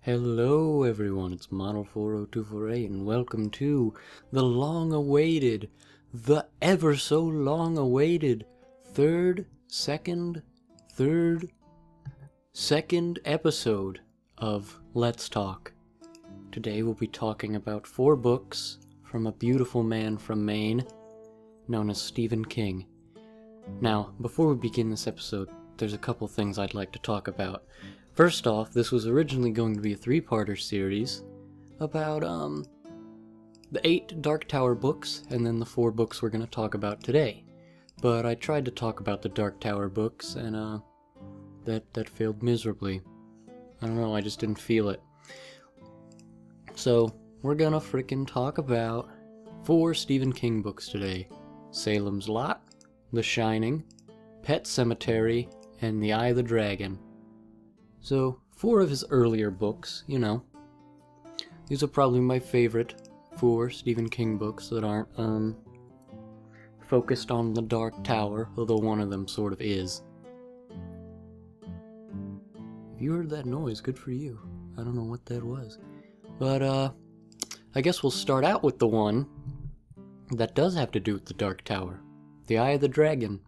Hello everyone, it's Model40248 and welcome to the long-awaited, the ever so long-awaited second episode of Let's Talk. Today we'll be talking about 4 books from a beautiful man from Maine known as Stephen King. Now, before we begin this episode, there's a couple things I'd like to talk about. First off, this was originally going to be a 3-parter series about the 8 Dark Tower books and then the 4 books we're going to talk about today. But I tried to talk about the Dark Tower books and that failed miserably. I don't know, I just didn't feel it. So, we're gonna frickin' talk about 4 Stephen King books today. Salem's Lot, The Shining, Pet Sematary, and The Eye of the Dragon. So, 4 of his earlier books, you know. These are probably my favorite 4 Stephen King books that aren't, focused on the Dark Tower, although one of them sort of is. If you heard that noise, good for you. I don't know what that was. But, I guess we'll start out with the one that does have to do with the Dark Tower. The Eye of the Dragon.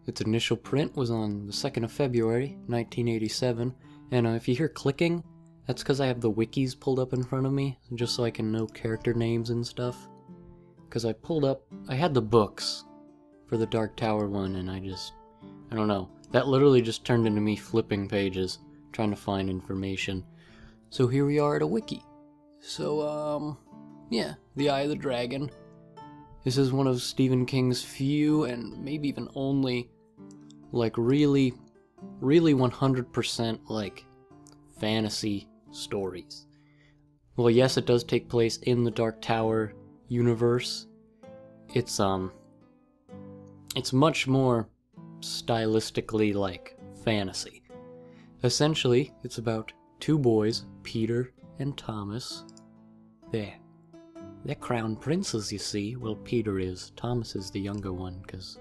Its initial print was on the 2nd of February, 1987, and if you hear clicking, that's because I have the wikis pulled up in front of me, just so I can know character names and stuff. Because I had the books for the Dark Tower one, and I don't know, that literally just turned into me flipping pages, trying to find information. So here we are at a wiki. So, yeah, The Eye of the Dragon. This is one of Stephen King's few, and maybe even only, like, really 100%, like, fantasy stories. Well, yes, it does take place in the Dark Tower universe. It's much more stylistically, like, fantasy. Essentially, it's about 2 boys, Peter and Thomas. They're crown princes, you see. Well, Peter is. Thomas is the younger one, cause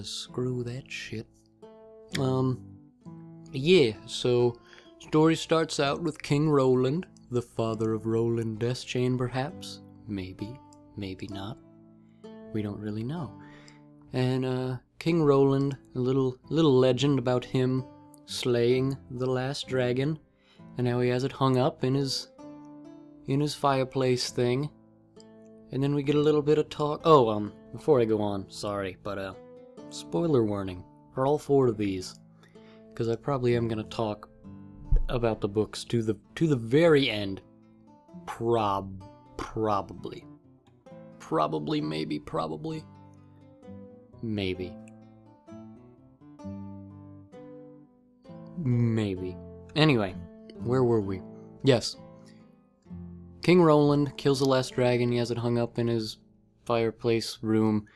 screw that shit. Yeah, so, story starts out with King Roland, the father of Roland Deschain, perhaps? Maybe, maybe not. We don't really know. And, King Roland, a little legend about him slaying the last dragon, and now he has it hung up in his fireplace thing. And then we get a little bit of talk. Oh, before I go on, sorry, but spoiler warning for all 4 of these, because I probably am gonna talk about the books to the very end. Probably, maybe. Anyway, where were we? Yes. King Roland kills the last dragon. He has it hung up in his fireplace room.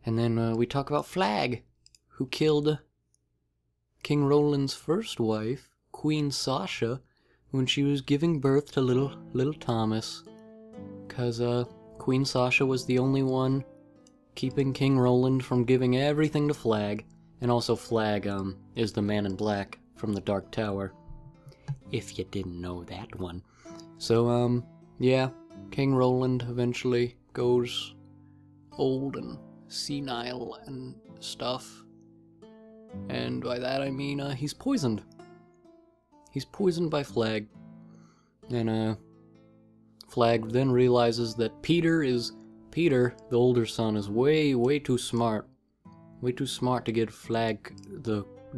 And then we talk about Flag, who killed King Roland's first wife, Queen Sasha, when she was giving birth to little Thomas. Because Queen Sasha was the only one keeping King Roland from giving everything to Flag. And also Flag is the man in black from the Dark Tower, if you didn't know that one. So, yeah, King Roland eventually goes old and senile and stuff. And by that I mean, he's poisoned. He's poisoned by Flag. And, Flag then realizes that Peter, the older son, is way too smart. Way too smart to give Flag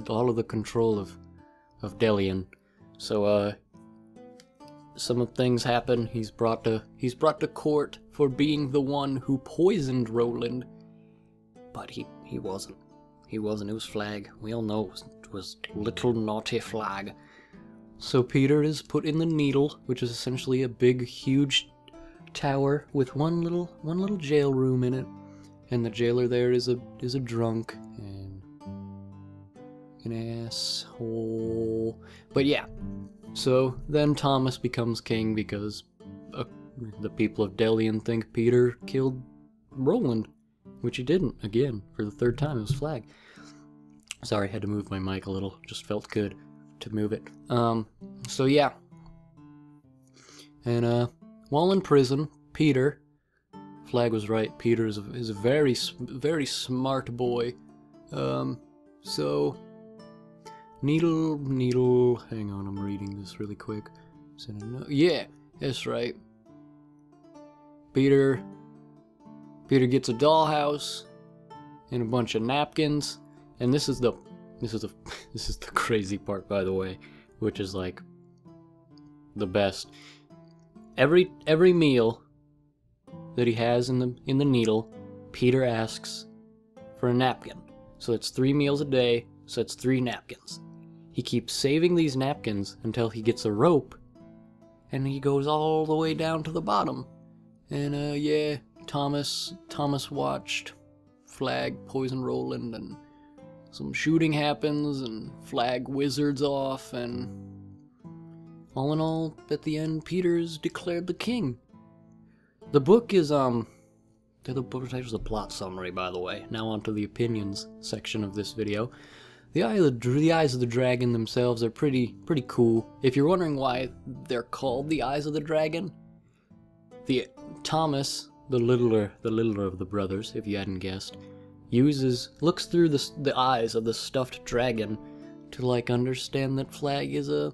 all of the control of Delian. So, some things happen. He's brought to court for being the one who poisoned Roland. But he wasn't. He wasn't. It was Flag. We all know it was little naughty Flag. So Peter is put in the Needle, which is essentially a big, huge tower with one little jail room in it. And the jailer there is a drunk and an asshole. But yeah. So then Thomas becomes king because the people of Delian think Peter killed Roland, which he didn't, again, for the 3rd time. It was Flag. Sorry, had to move my mic a little, just felt good. to move it. So yeah. And while in prison, Peter, Flag was right, Peter is a very smart boy. So Needle, hang on, I'm reading this really quick. Yeah, that's right. Peter gets a dollhouse and a bunch of napkins, and this is the crazy part, by the way, which is like the best. Every meal that he has in the Needle, Peter asks for a napkin. So it's 3 meals a day, so it's 3 napkins. He keeps saving these napkins until he gets a rope, and he goes all the way down to the bottom. And yeah, Thomas watched Flag poison Roland, and some shooting happens, and Flag wizards off, and all in all, at the end, Peter is declared the king. The book is there's a plot summary, by the way. Now onto the opinions section of this video. The eyes of the dragon themselves are pretty cool. If you're wondering why they're called the eyes of the dragon, Thomas, the littler of the brothers, if you hadn't guessed, looks through the eyes of the stuffed dragon to like understand that Flag is an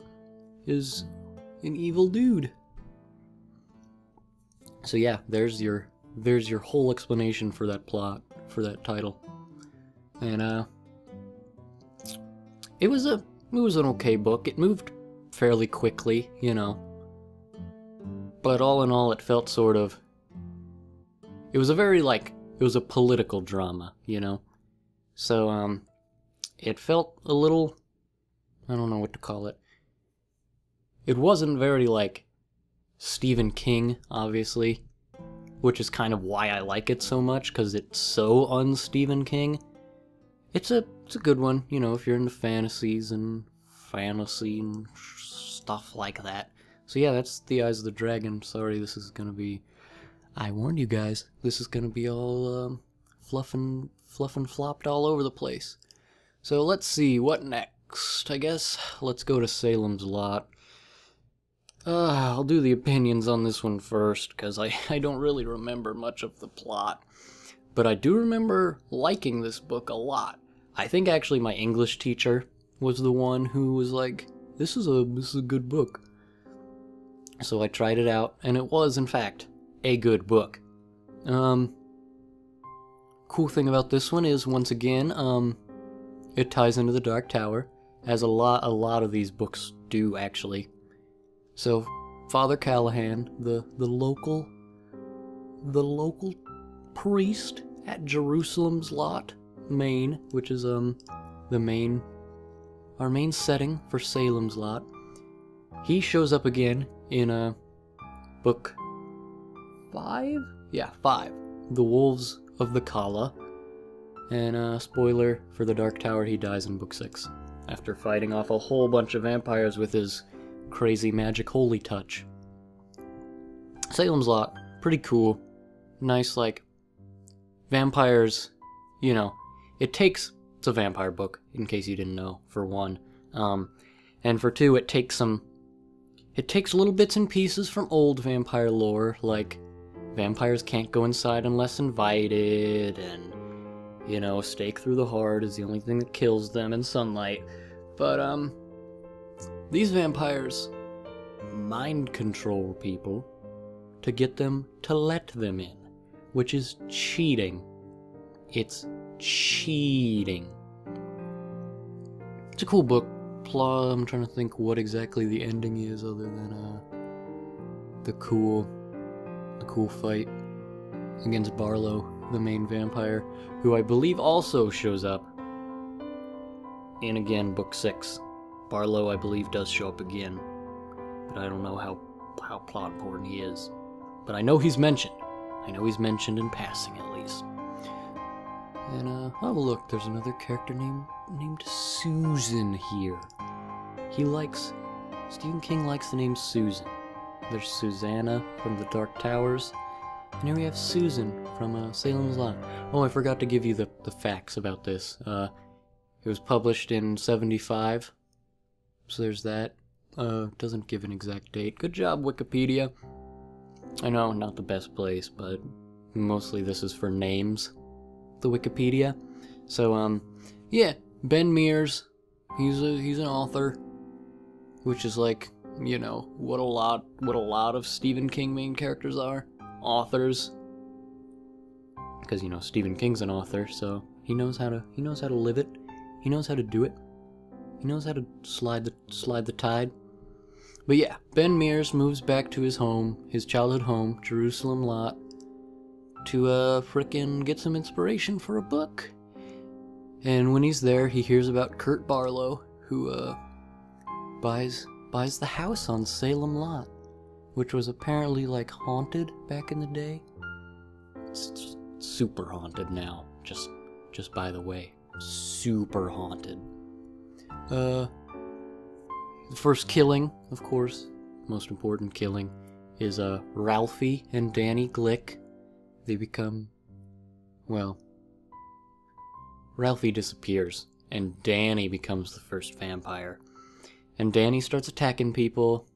evil dude. So yeah, there's your whole explanation for that plot, for that title. And it was an okay book. It moved fairly quickly, you know. But all in all, it felt sort of, it was a political drama, you know. So it felt a little, I don't know what to call it. It wasn't very like Stephen King, obviously, which is kind of why I like it so much, because it's so un-Stephen King. It's a good one, you know, if you're into fantasies and fantasy and stuff like that. So yeah, that's The Eyes of the Dragon. Sorry, this is gonna be, I warned you guys, this is gonna be all fluff and flopped all over the place. So let's see, what next? I guess let's go to Salem's Lot. I'll do the opinions on this one first, because I don't really remember much of the plot. But I do remember liking this book a lot. I think actually my English teacher was the one who was like, this is a good book. So I tried it out, and it was, in fact, a good book. Cool thing about this one is, once again, it ties into the Dark Tower, as a lot of these books do, actually. So, Father Callahan, the local priest at Jerusalem's Lot, Maine, which is our main setting for Salem's Lot. He shows up again in book 5? Yeah, 5. The Wolves of the Kala. And spoiler for the Dark Tower, he dies in book 6 after fighting off a whole bunch of vampires with his crazy magic holy touch. Salem's Lot, pretty cool. Nice, like, vampires, you know, it's a vampire book, in case you didn't know, for one. And for two, it takes little bits and pieces from old vampire lore, like vampires can't go inside unless invited, and, you know, a stake through the heart is the only thing that kills them, and sunlight. But, these vampires mind control people to get them to let them in, which is cheating. It's cheating. It's a cool book. I'm trying to think what exactly the ending is, other than the cool fight against Barlow, the main vampire, who I believe also shows up in, again, book 6. Barlow, I believe, does show up again, but I don't know how plot important he is. But I know he's mentioned. I know he's mentioned in passing, at least. And, oh look, there's another character named Susan here. Stephen King likes the name Susan. There's Susanna from the Dark Towers, and here we have Susan from Salem's Lot. Oh, I forgot to give you the facts about this. It was published in 75. So there's that. Doesn't give an exact date. Good job, Wikipedia. I know, not the best place, but mostly this is for names, the Wikipedia. So, yeah, Ben Mears, he's an author, which is like, you know, what a lot of Stephen King main characters are, authors. Because, you know, Stephen King's an author, so he knows how to live it. He knows how to do it. He knows how to slide the tide. But yeah, Ben Mears moves back to his home, his childhood home, Jerusalem Lot, to frickin' get some inspiration for a book. And when he's there, he hears about Kurt Barlow, who buys the house on Salem Lot, which was apparently like haunted back in the day. It's super haunted now, just by the way, super haunted. The first killing, of course, most important killing, is Ralphie and Danny Glick. They become, well, Ralphie disappears, and Danny becomes the first vampire. And Danny starts attacking people.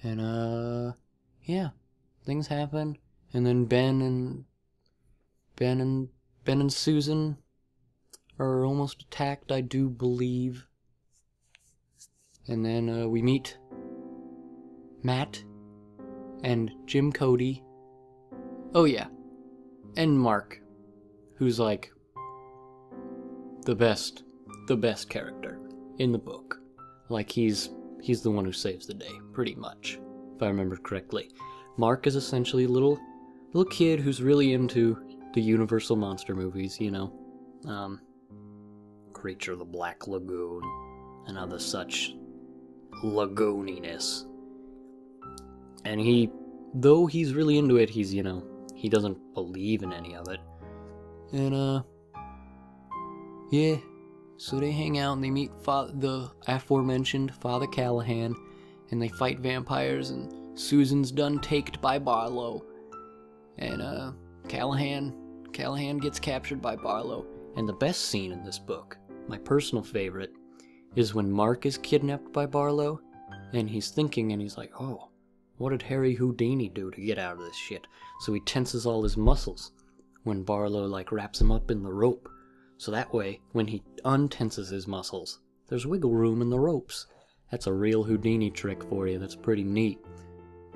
And, yeah, things happen. And then Ben and Susan are almost attacked, I do believe. And then we meet Matt and Jim Cody. Oh yeah, and Mark, who's like the best character in the book. Like he's the one who saves the day, pretty much, if I remember correctly. Mark is essentially a little kid who's really into the Universal monster movies, you know. Creature of the Black Lagoon and other such lagooniness. And though he's really into it, he's, you know, he doesn't believe in any of it. And, yeah, so they hang out and they meet the aforementioned Father Callahan, and they fight vampires, and Susan's done taked by Barlow. And, Callahan gets captured by Barlow. And the best scene in this book, my personal favorite, is when Mark is kidnapped by Barlow, and he's thinking, and he's like, oh, what did Harry Houdini do to get out of this shit? So he tenses all his muscles when Barlow, like, wraps him up in the rope. So that way, when he untenses his muscles, there's wiggle room in the ropes. That's a real Houdini trick for you. That's pretty neat.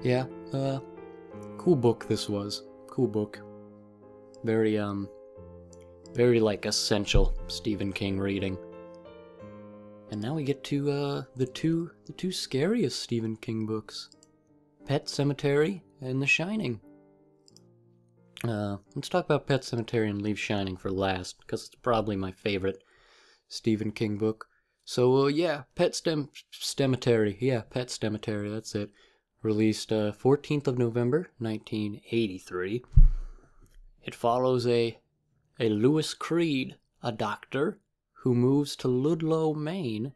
Yeah, cool book this was. Cool book. Very, like, essential Stephen King reading. And now we get to, the two scariest Stephen King books. Pet Sematary and The Shining. Let's talk about Pet Sematary and leave Shining for last, because it's probably my favorite Stephen King book. So, yeah, Pet Sematary. Yeah, Pet Sematary, that's it. Released 14th of November, 1983. It follows a Lewis Creed, a doctor, who moves to Ludlow, Maine,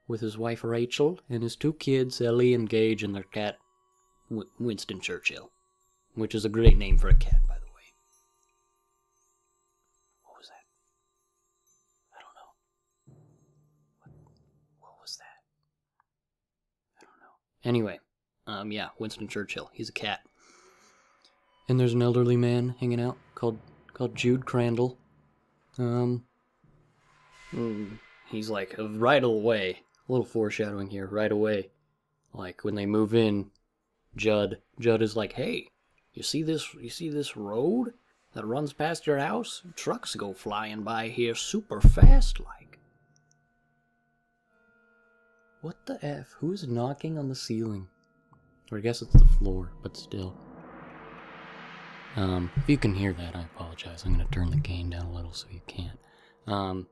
with his wife Rachel and his two kids, Ellie and Gage, and their cat, Winston Churchill, which is a great name for a cat, by the way. What was that? I don't know. What was that? I don't know. Anyway, yeah, Winston Churchill. He's a cat. And there's an elderly man hanging out called Jude Crandall. He's like, right away, a little foreshadowing here, right away, like when they move in, Judd is like, hey, you see this road that runs past your house? Trucks go flying by here super fast, like. What the F? Who's knocking on the ceiling? Or I guess it's the floor, but still. If you can hear that, I apologize. I'm gonna turn the gain down a little so you can't. Now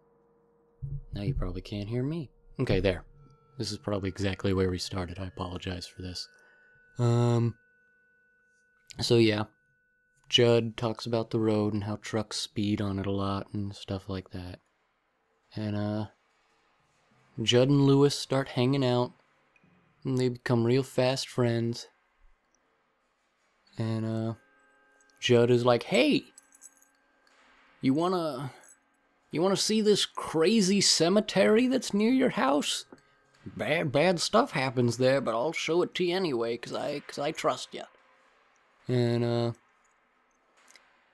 you probably can't hear me. Okay, there. This is probably exactly where we started. I apologize for this. So yeah, Judd talks about the road and how trucks speed on it a lot and stuff like that. And, Judd and Lewis start hanging out, and they become real fast friends. And, Judd is like, hey, you wanna see this crazy cemetery that's near your house? bad stuff happens there, but I'll show it to you anyway, 'cause I trust you. And,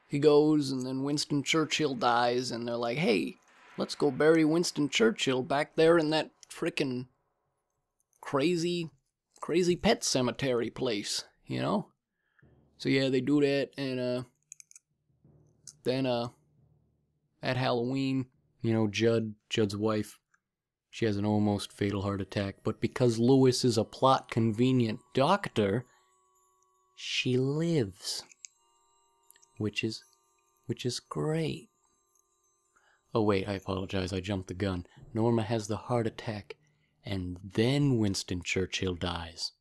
he goes, and then Winston Churchill dies, and they're like, hey, let's go bury Winston Churchill back there in that frickin' crazy pet cemetery place, you know? So yeah, they do that, and, then, at Halloween, you know, Judd's wife, she has an almost fatal heart attack, but because Lewis is a plot-convenient doctor, she lives. Which is great. Oh wait, I apologize, I jumped the gun. Norma has the heart attack, and then Winston Churchill dies.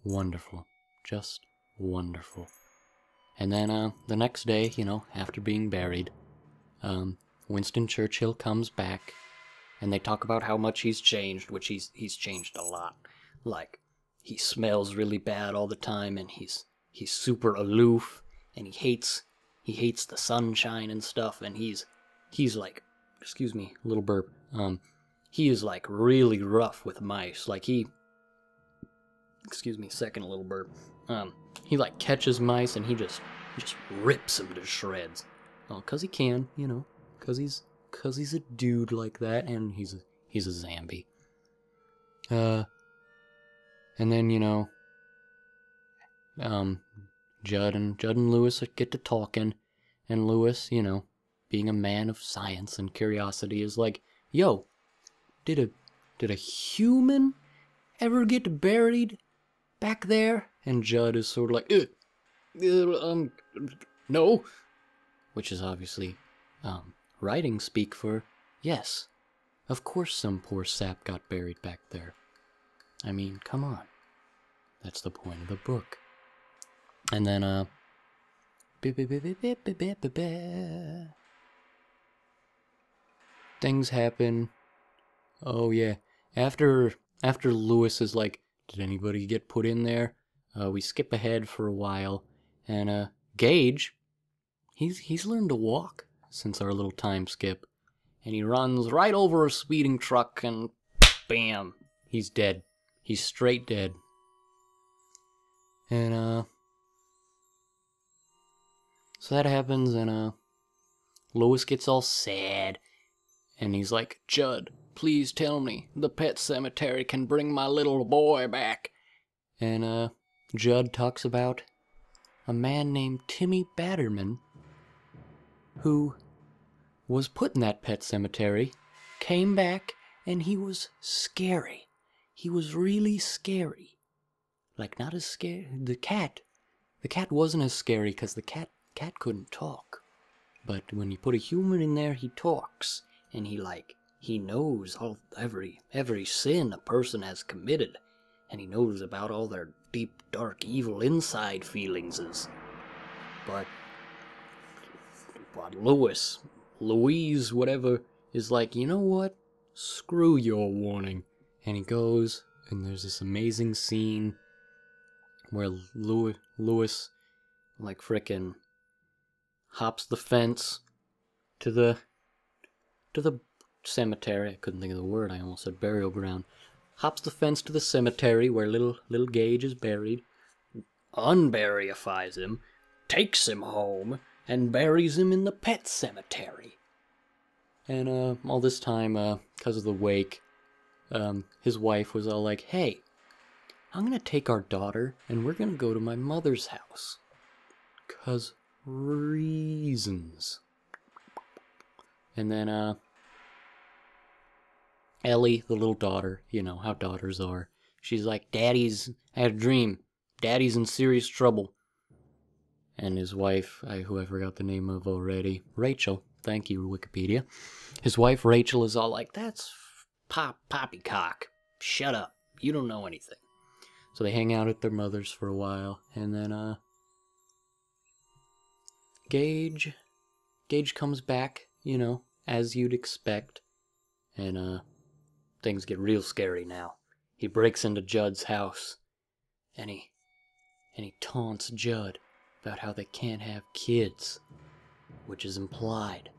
Wonderful. Just wonderful. And then, the next day, you know, after being buried, Winston Churchill comes back, and they talk about how much he's changed, which he's changed a lot. Like, he smells really bad all the time, and he's super aloof, and he hates the sunshine and stuff, and he's like, excuse me, little burp, he is like really rough with mice. Like excuse me, second little burp, he like catches mice and he just rips them to shreds. Oh, 'cause he can, you know, 'cause he's a dude like that, and he's a zombie. And then, you know, Judd and Lewis get to talking, and Lewis, you know, being a man of science and curiosity, is like, yo, did a human ever get buried back there? And Judd is sort of like, no. Which is obviously, writing speak for, yes, of course some poor sap got buried back there. I mean, come on. That's the point of the book. And then, things happen. Oh yeah, after Lewis is like, did anybody get put in there? We skip ahead for a while, and Gage, he's learned to walk since our little time skip, and he runs right over a speeding truck, and bam, he's dead. He's straight dead. And so that happens, and Lois gets all sad, and he's like, Judd, please tell me the pet cemetery can bring my little boy back. And Judd talks about a man named Timmy Batterman, who was put in that pet cemetery, came back, and he was scary. He was really scary. Like, not as scary. The cat wasn't as scary because the cat couldn't talk. But when you put a human in there, he talks, and he knows every sin a person has committed, and he knows about all their deep, dark, evil inside feelings. But Louise, whatever, is like, you know what? Screw your warning. And he goes, and there's this amazing scene where Lewis, like, frickin' hops the fence to the cemetery. I couldn't think of the word. I almost said burial ground. Hops the fence to the cemetery where little Gage is buried, unburyfies him, takes him home, and buries him in the pet cemetery. And all this time, because of the wake, his wife was all like, hey, I'm gonna take our daughter and we're gonna go to my mother's house. 'Cause reasons. And then, Ellie, the little daughter, you know how daughters are, she's like, I had a dream. Daddy's in serious trouble. And his wife, who I forgot the name of already, Rachel, thank you, Wikipedia. His wife, Rachel, is all like, that's poppycock. Shut up. You don't know anything. So they hang out at their mother's for a while, and then, Gage comes back, you know, as you'd expect, and, things get real scary now. He breaks into Judd's house, and he taunts Judd about how they can't have kids, which is implied.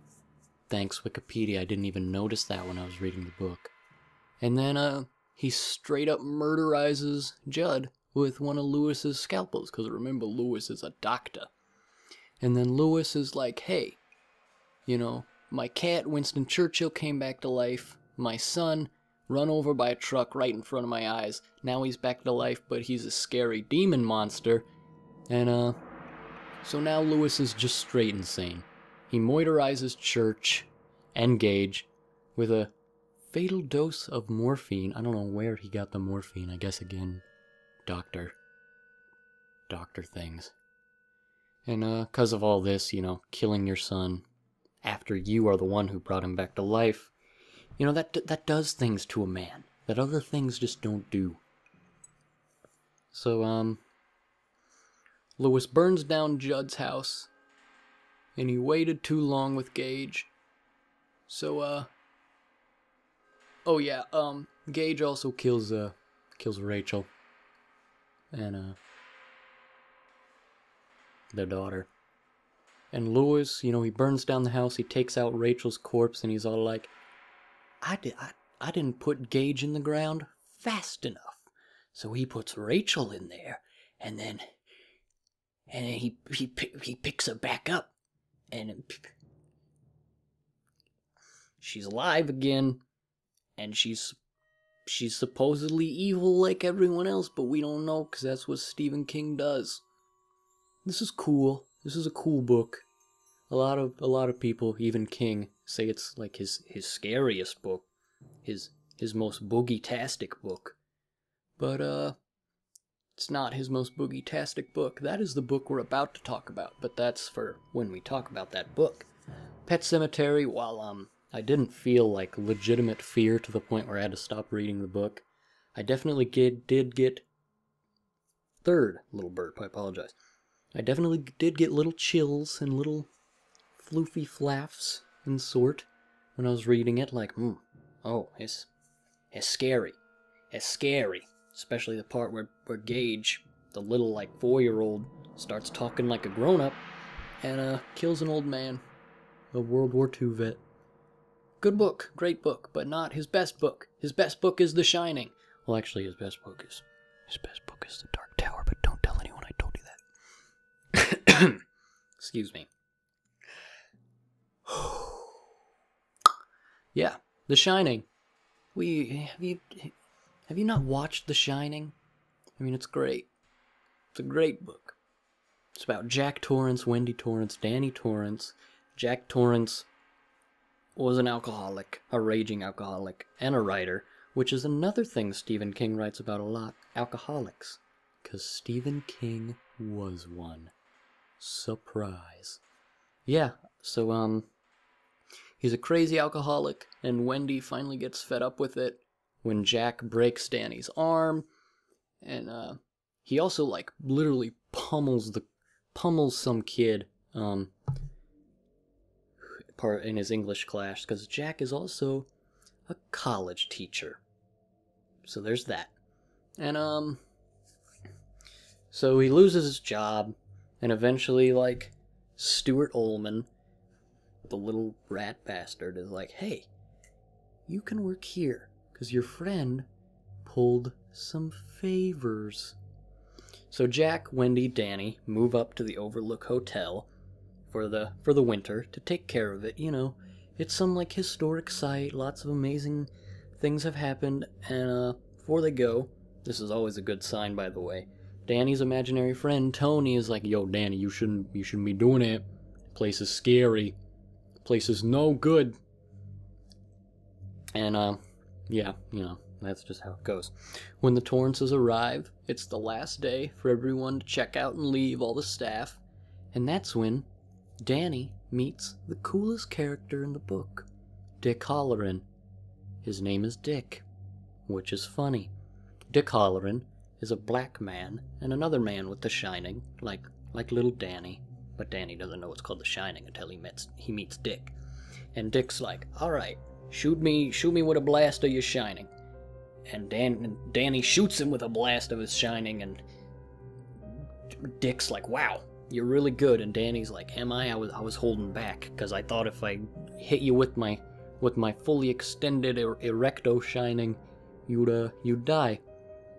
Thanks, Wikipedia, I didn't even notice that when I was reading the book. And then, he straight up murderizes Judd with one of Lewis's scalpels, because remember, Lewis is a doctor. And then Lewis is like, hey, you know, my cat Winston Churchill came back to life, my son run over by a truck right in front of my eyes, now he's back to life, but he's a scary demon monster, and so now Lewis is just straight insane. He moitorizes Church and Gage with a fatal dose of morphine. I don't know where he got the morphine. I guess, again, doctor things. And because of all this, you know, killing your son after you are the one who brought him back to life, you know, that does things to a man that other things just don't do. So, Lewis burns down Judd's house, and he waited too long with Gage. So, oh yeah, Gage also kills Rachel, and, their daughter. And Lewis, you know, he burns down the house, he takes out Rachel's corpse, and he's all like, I didn't put Gage in the ground fast enough. So he puts Rachel in there, and then he picks her back up, and she's alive again, and she's supposedly evil like everyone else, but we don't know, because that's what Stephen King does. This is cool. This is a cool book. A lot of people, even King, say it's like his scariest book, his most boogie-tastic book. But it's not his most boogie-tastic book. That is the book we're about to talk about, but that's for when we talk about that book. Pet Sematary, while I didn't feel like legitimate fear to the point where I had to stop reading the book, I definitely did get third little burp, I apologize. I definitely did get little chills and little floofy flaffs and sort when I was reading it, like, oh, it's scary. It's scary. Especially the part where Gage, the little, like, 4-year-old, starts talking like a grown-up and kills an old man, a World War II vet. Good book, great book, but not his best book. His best book is The Shining. Well, actually, his best book is The Dark Tower, but don't tell anyone I told you that. Excuse me. Yeah, The Shining. Have you not watched The Shining? I mean, it's great. It's a great book. It's about Jack Torrance, Wendy Torrance, Danny Torrance. Jack Torrance was an alcoholic, a raging alcoholic, and a writer, which is another thing Stephen King writes about a lot, alcoholics. Because Stephen King was one. Surprise. Yeah, so, he's a crazy alcoholic, and Wendy finally gets fed up with it when Jack breaks Danny's arm, and, he also, like, literally pummels some kid, part in his English class, because Jack is also a college teacher. So there's that. And, so he loses his job, and eventually, like, Stuart Ullman, the little rat bastard, is like, hey, you can work here, because your friend pulled some favors. So Jack, Wendy, Danny move up to the Overlook Hotel for the winter to take care of it. You know, it's some, like, historic site, lots of amazing things have happened, and before they go, this is always a good sign, by the way, Danny's imaginary friend Tony is like, yo, Danny, you shouldn't be doing it. Place is scary. Place is no good. And yeah, you know, that's just how it goes. When the Torrances arrive, it's the last day for everyone to check out and leave, all the staff, and that's when Danny meets the coolest character in the book, Dick Halloran. His name is Dick, which is funny. Dick Halloran is a black man and another man with The Shining, like little Danny, but Danny doesn't know it's called The Shining until he meets Dick. And Dick's like, alright, shoot me with a blast of your Shining. And Danny shoots him with a blast of his Shining, and Dick's like, wow, you're really good. And Danny's like, am I? I was holding back, because I thought if I hit you with my fully extended erecto Shining, you'd die.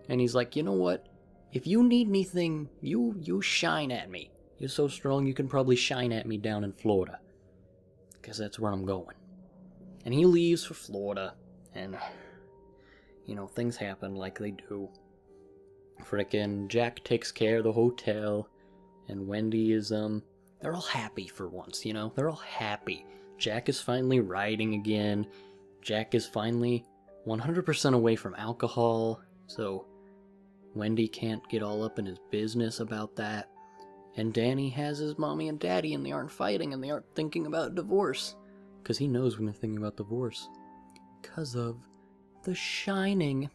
And he's like, you know what? If you need anything, you shine at me. You're so strong you can probably shine at me down in Florida. Because that's where I'm going. And he leaves for Florida. And, you know, things happen like they do. Frickin' Jack takes care of the hotel. And Wendy is, they're all happy for once, you know? They're all happy. Jack is finally riding again. Jack is finally 100% away from alcohol. So Wendy can't get all up in his business about that. And Danny has his mommy and daddy, and they aren't fighting, and they aren't thinking about divorce. Because he knows when they're thinking about divorce. Because of The Shining.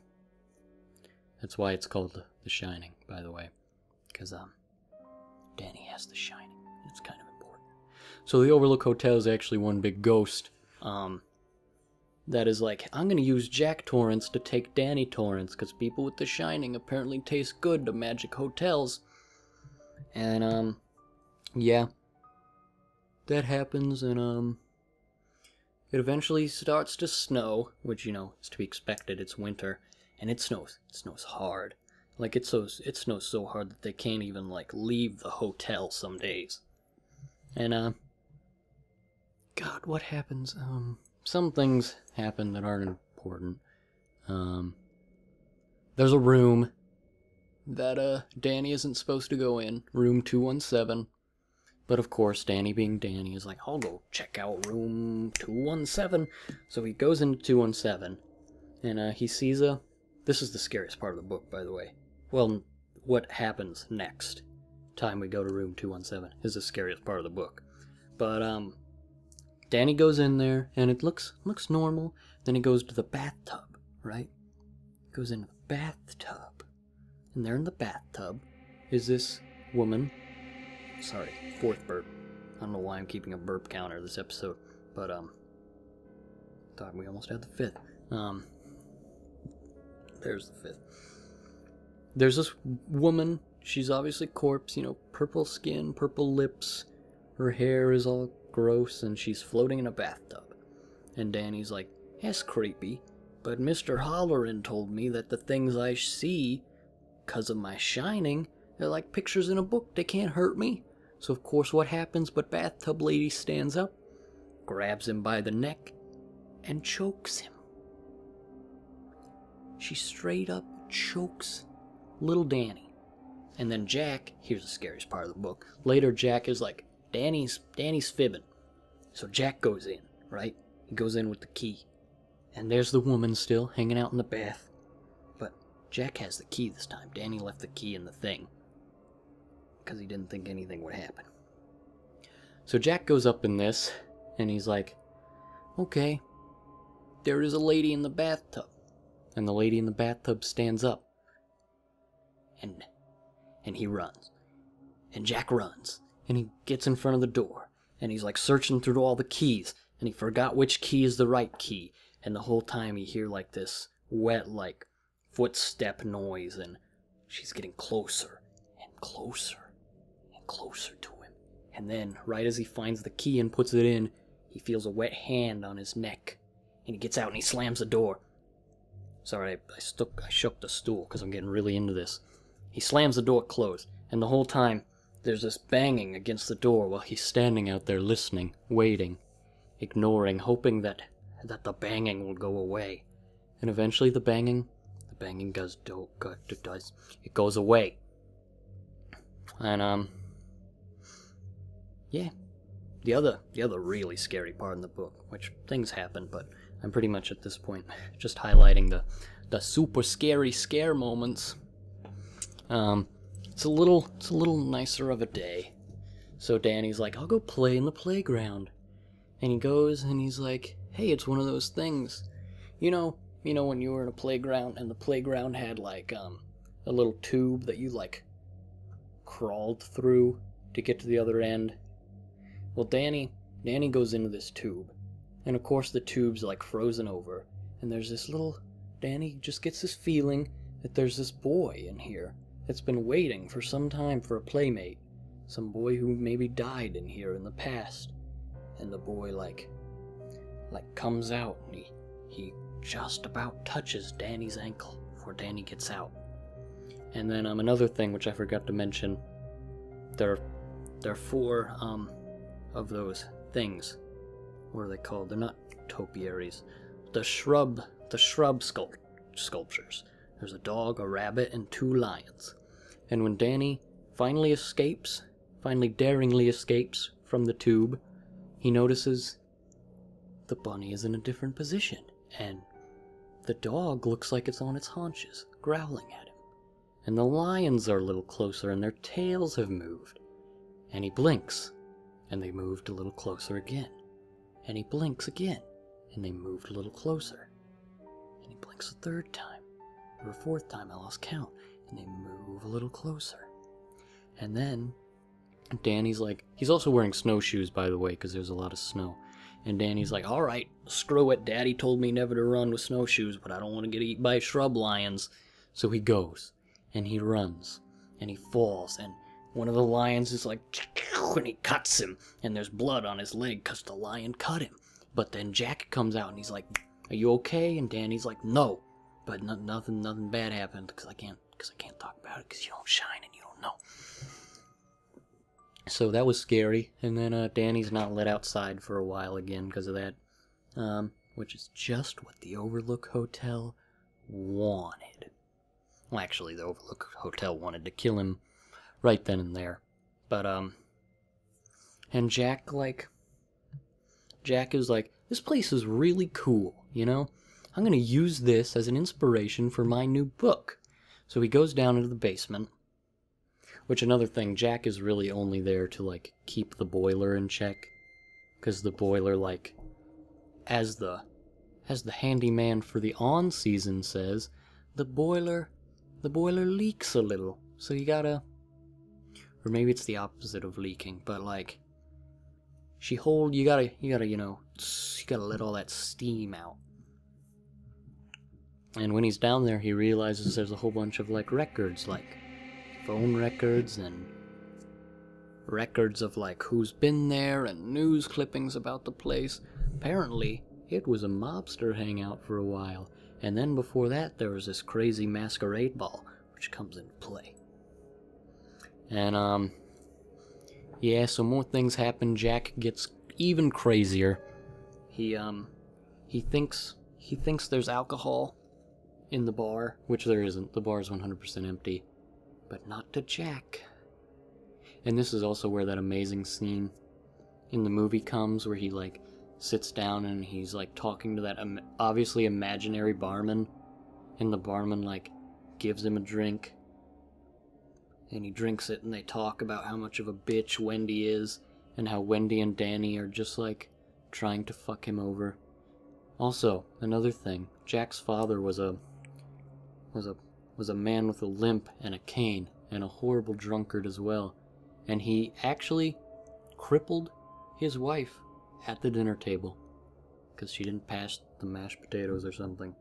That's why it's called The Shining, by the way. Because, Danny has The Shining. It's kind of important. So the Overlook Hotel is actually one big ghost. That is like, I'm gonna use Jack Torrance to take Danny Torrance, because people with The Shining apparently taste good to magic hotels. And, yeah. That happens, and, it eventually starts to snow, which, you know, is to be expected. It's winter, and it snows. It snows hard. Like, it snows so hard that they can't even, like, leave the hotel some days. And, God, what happens? Some things happen that aren't important. There's a room that, Danny isn't supposed to go in. Room 217. But, of course, Danny being Danny is like, I'll go check out room 217. So he goes into 217. And, he sees this is the scariest part of the book, by the way. Well, what happens next time we go to room 217 is the scariest part of the book. But, Danny goes in there, and it looks normal. Then he goes to the bathtub, right? Goes into the bathtub. And there in the bathtub is this woman. Sorry, fourth burp. I don't know why I'm keeping a burp counter this episode. But, thought we almost had the fifth. There's the fifth. There's this woman. She's obviously corpse, you know, purple skin, purple lips. Her hair is all gross, and she's floating in a bathtub. And Danny's like, that's creepy, but Mr. Holleran told me that the things I see, 'cause of my shining, they're like pictures in a book, they can't hurt me. So of course what happens but bathtub lady stands up, grabs him by the neck, and chokes him. She straight up chokes little Danny. And then Jack, here's the scariest part of the book, later Jack is like, Danny's fibbing. So Jack goes in, right? He goes in with the key. And there's the woman still hanging out in the bath. But Jack has the key this time. Danny left the key in the thing. Because he didn't think anything would happen. So Jack goes up in this, and he's like, okay, there is a lady in the bathtub. And the lady in the bathtub stands up. And he runs. And Jack runs. And he gets in front of the door. And he's like searching through all the keys. And he forgot which key is the right key. And the whole time you hear like this wet, like, footstep noise. And she's getting closer and closer and closer to him. And then, right as he finds the key and puts it in, he feels a wet hand on his neck. And he gets out and he slams the door. Sorry, I shook the stool because I'm getting really into this. He slams the door closed. And the whole time, there's this banging against the door while he's standing out there listening, waiting, ignoring, hoping that the banging will go away. And eventually the banging it goes away. And, yeah. The other really scary part in the book, which things happen, but I'm pretty much at this point just highlighting the super scary scare moments. It's a little nicer of a day. So Danny's like, I'll go play in the playground. And he goes and he's like, hey, it's one of those things. You know when you were in a playground and the playground had like, a little tube that you like crawled through to get to the other end? Well, Danny goes into this tube. And of course the tube's like frozen over. And there's this Danny just gets this feeling that there's this boy in here that's been waiting for some time for a playmate. Some boy who maybe died in here in the past. And the boy like comes out and he just about touches Danny's ankle before Danny gets out. And then another thing which I forgot to mention, there are 4 of those things. What are they called? They're not topiaries. The shrub sculptures. There's a dog, a rabbit, and 2 lions. And when Danny finally daringly escapes from the tube, he notices the bunny is in a different position, and the dog looks like it's on its haunches, growling at him. And the lions are a little closer, and their tails have moved. And he blinks, and they moved a little closer again. And he blinks again, and they moved a little closer. And he blinks a 3rd time, or a 4th time, I lost count, and they move a little closer. And then Danny's like, he's also wearing snowshoes, by the way, because there's a lot of snow. And Danny's like, alright, screw it, Daddy told me never to run with snowshoes, but I don't want to get eaten by shrub lions. So he goes, and he runs, and he falls, and one of the lions is like, and he cuts him, and there's blood on his leg because the lion cut him. But then Jack comes out, and he's like, are you okay? And Danny's like, no, but nothing bad happened, because I can't talk about it, because you don't shine and you don't know. So that was scary, and then Danny's not let outside for a while again because of that, which is just what the Overlook Hotel wanted. Well, actually, the Overlook Hotel wanted to kill him right then and there, but, and Jack is like, this place is really cool, you know? I'm gonna use this as an inspiration for my new book. So he goes down into the basement. Which, another thing, Jack is really only there to, like, keep the boiler in check. Because the boiler, like, as the handyman for the on-season says, the boiler leaks a little. So you gotta, or maybe it's the opposite of leaking, but, like, you gotta let all that steam out. And when he's down there, he realizes there's a whole bunch of, like, records, like, phone records and records of like who's been there and news clippings about the place. Apparently it was a mobster hangout for a while, and then before that there was this crazy masquerade ball which comes into play. And yeah, so more things happen. Jack gets even crazier. He thinks there's alcohol in the bar, which there isn't. The bar is 100% empty. But not to Jack. And this is also where that amazing scene in the movie comes, where he, like, sits down and he's, like, talking to that obviously imaginary barman, and the barman, like, gives him a drink, and he drinks it, and they talk about how much of a bitch Wendy is, and how Wendy and Danny are just, like, trying to fuck him over. Also, another thing, Jack's father was a man with a limp and a cane, and a horrible drunkard as well. And he actually crippled his wife at the dinner table because she didn't pass the mashed potatoes or something.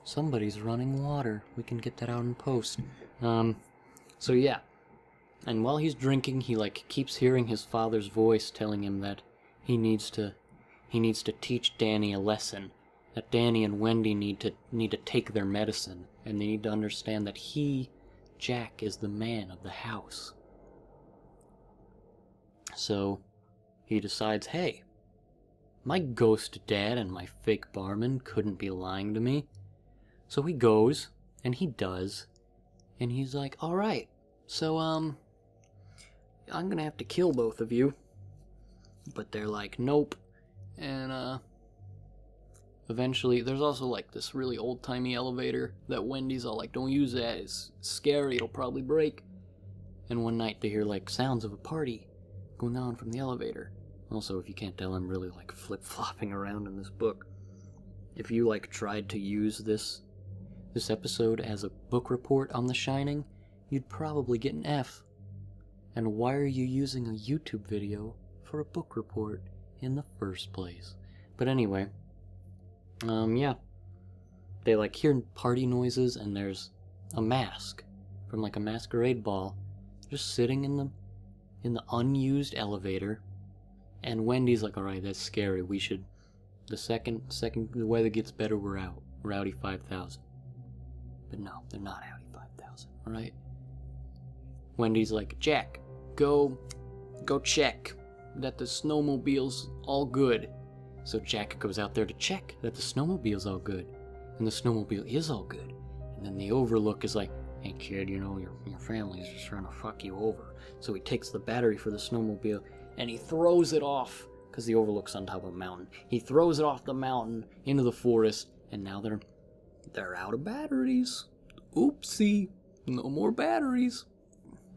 Somebody's running water. We can get that out in post. So yeah. And while he's drinking, he, like, keeps hearing his father's voice telling him that he needs to teach Danny a lesson. That Danny and Wendy need to take their medicine, and they need to understand that Jack, is the man of the house. So he decides, hey, my ghost dad and my fake barman couldn't be lying to me. So he goes, and he does, and he's like, alright, so, I'm gonna have to kill both of you. But they're like, nope, and, eventually, there's also, like, this really old-timey elevator that Wendy's all like, don't use that, it's scary, it'll probably break. And one night they hear, like, sounds of a party going on from the elevator. Also, if you can't tell, I'm really, like, flip-flopping around in this book. If you, like, tried to use this episode as a book report on The Shining, you'd probably get an F. And why are you using a YouTube video for a book report in the first place? But anyway, yeah. They, like, hear party noises, and there's a mask from, like, a masquerade ball just sitting in the unused elevator. And Wendy's like, alright, that's scary, we should The second the weather gets better, we're out. We're Audi 5000. But no, they're not Audi 5000, alright? Wendy's like, Jack, go check that the snowmobile's all good. So Jack goes out there to check that the snowmobile's all good. And the snowmobile is all good. And then the Overlook is like, hey kid, you know, your family's just trying to fuck you over. So he takes the battery for the snowmobile and he throws it off, because the Overlook's on top of a mountain. He throws it off the mountain into the forest, and now they're out of batteries. Oopsie, no more batteries.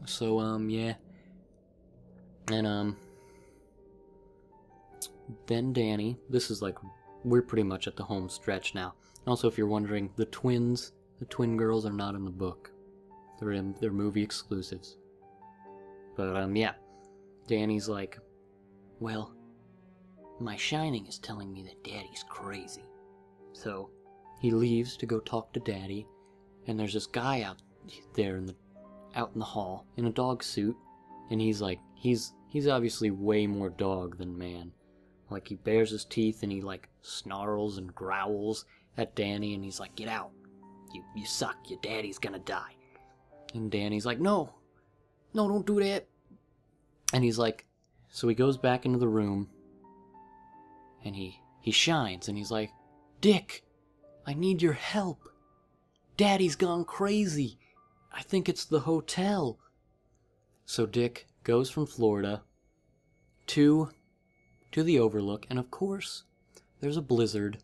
So, yeah. And, then Danny, this is like, we're pretty much at the home stretch now. Also, if you're wondering, the twin girls are not in the book. They're movie exclusives. But, yeah. Danny's like, well, my shining is telling me that Daddy's crazy. So, he leaves to go talk to Daddy, and there's this guy out there out in the hall in a dog suit, and he's like, he's obviously way more dog than man. Like, he bares his teeth and he like snarls and growls at Danny, and he's like, get out. You suck. Your daddy's gonna die. And Danny's like, no, don't do that. And he's like, so he goes back into the room, and he shines, and he's like, Dick, I need your help. Daddy's gone crazy. I think it's the hotel. So Dick goes from Florida to the Overlook, and of course, there's a blizzard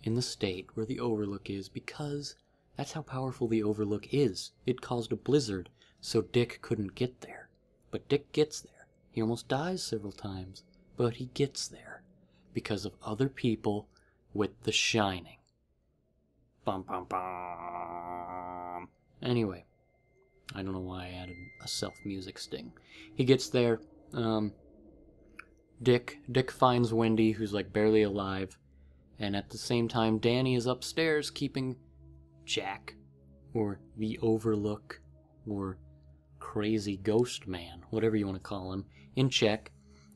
in the state where the Overlook is, because that's how powerful the Overlook is. It caused a blizzard, so Dick couldn't get there. But Dick gets there. He almost dies several times, but he gets there because of other people with the shining. Bum bum bum. Anyway, I don't know why I added a self-music sting. He gets there. Dick finds Wendy, who's like barely alive, and at the same time, Danny is upstairs keeping Jack, or the Overlook, or Crazy Ghost Man, whatever you want to call him, in check.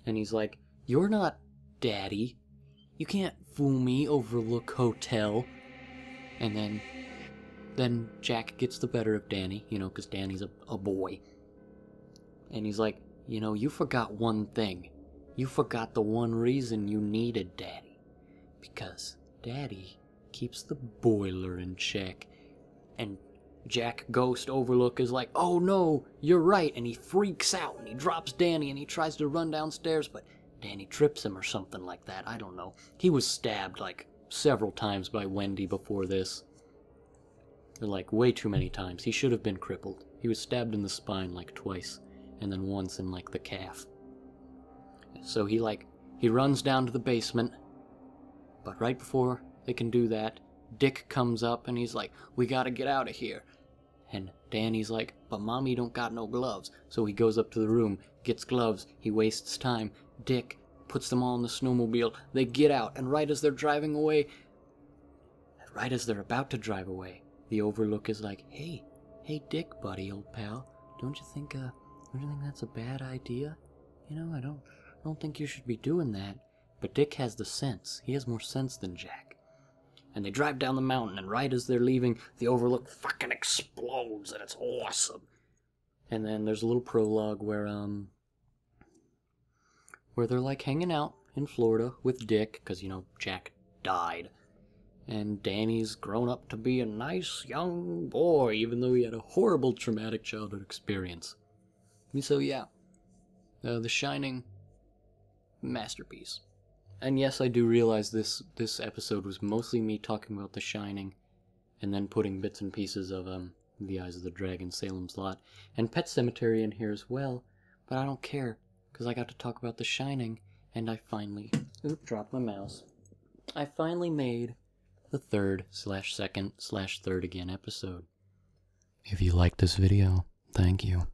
And he's like, you're not Daddy. You can't fool me, Overlook Hotel. And then Jack gets the better of Danny, you know, because Danny's a boy. And he's like, you know, you forgot one thing. You forgot the one reason you needed Daddy. Because Daddy keeps the boiler in check. And Jack Ghost Overlook is like, oh no, you're right. And he freaks out and he drops Danny and he tries to run downstairs, but Danny trips him or something like that. I don't know. He was stabbed like several times by Wendy before this. Like way too many times. He should have been crippled. He was stabbed in the spine like twice, and then once in like the calf. So he runs down to the basement, but right before they can do that, Dick comes up and he's like, we gotta get out of here. And Danny's like, but Mommy don't got no gloves. So he goes up to the room, gets gloves, he wastes time. Dick puts them all in the snowmobile. They get out, and right as they're driving away, right as they're about to drive away, the Overlook is like, hey Dick, buddy, old pal, don't you think that's a bad idea? You know, I don't think you should be doing that. But Dick has the sense. He has more sense than Jack. And they drive down the mountain, and right as they're leaving, the Overlook fucking explodes, and it's awesome. And then there's a little prologue where they're like hanging out in Florida with Dick, because, you know, Jack died. And Danny's grown up to be a nice young boy, even though he had a horrible traumatic childhood experience. So yeah, The Shining, masterpiece. And yes, I do realize this episode was mostly me talking about The Shining, and then putting bits and pieces of The Eyes of the Dragon, Salem's Lot, and Pet Sematary in here as well, but I don't care, because I got to talk about The Shining, and I finally, dropped my mouse, I finally made the third/second/third again episode. If you liked this video, thank you.